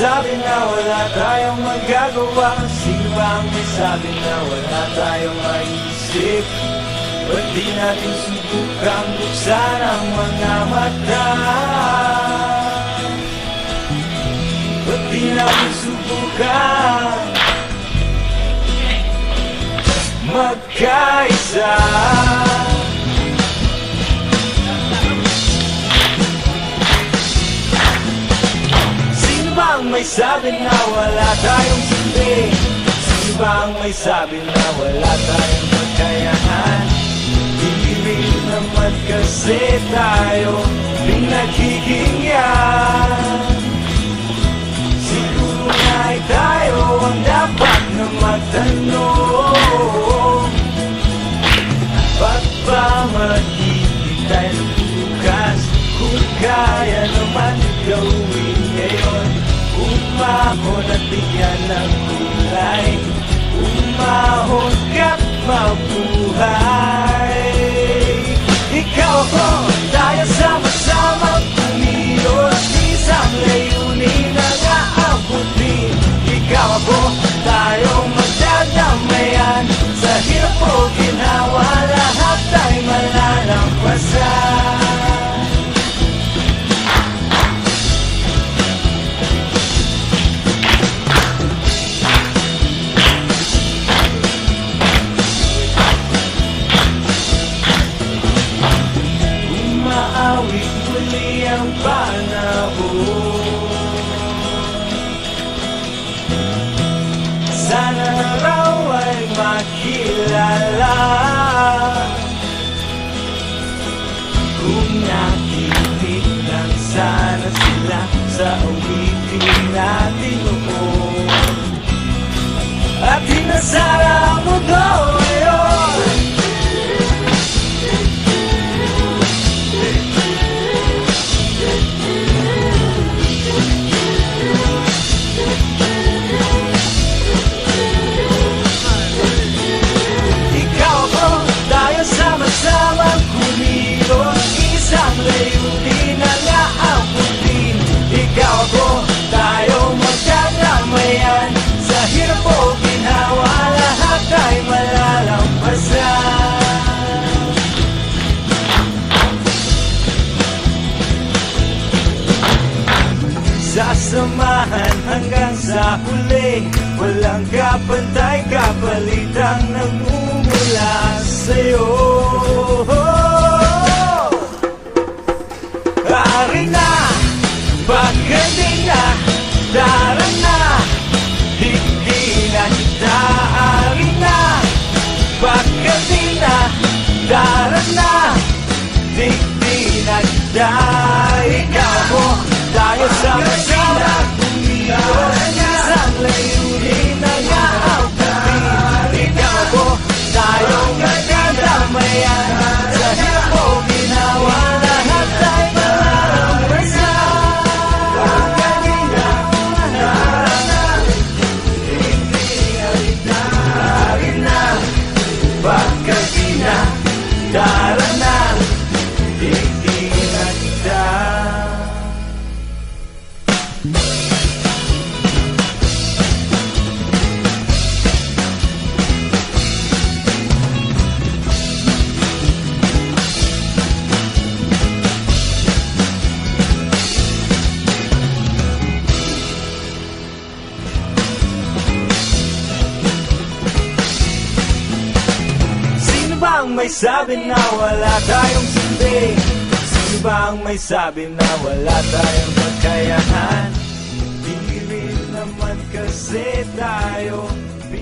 sabi na wala tayong magagawa? Sino ba ang may sabi na wala tayong maisip? Ba't di natin subukang buksan ang mga mata? Ba't di natin subukan magkaisa? Sino ba ang may sabi na wala tayong silbi? Sino ba ang may sabi na wala tayong kakayahan? Hindi rin naman kasi tayo pinagkikinggan. Siguro nga ay tayo ang dapat na magtanong, ba't ba mag-ibig tayo bukas kung kaya naman gawin ngayon? Umahon at bigyan ng kulay, umahon ka't mabuhay. Ikaw ako, tayo sama-sama kumilos, isang layunin ang aabutin. Ikaw ako, tayong magdadamayan, sa hirap o ginawa lahat ay malalampasan. Umaawit muli ang panahon, sana raw ay makilala. Kung nakikinig lang sana sila sa awitin natin noon, at hinasara ang mundo ngayon. Sama-sama kumilos, isang layunin ang aabutin. Ikaw ako, tayo magdadamayan, sa hirap o ginawa lahat ay malalampasan. Sasamahan hanggang sa huli, walang kapantay kapalit ang nagmumula sa'yo. Ari na, pagkandi na, dara na, hindi na kita. Ari na, pagkandi na, dara na, hindi na kita. Ikaw mo, tayo sama-sama kumilos, isang layunin na aabutin. Ikaw mo, tayong nagdadamayan, sa hirap o ginawa lahat ay malalampasan. Pagkanina, dara na, hindi na kita. Ari na, pagkanina, dara na, hindi na kita. May sabi na wala tayong silbi? Sino ba ang may sabi na wala tayong kakayahan? Di rin naman kasi tayo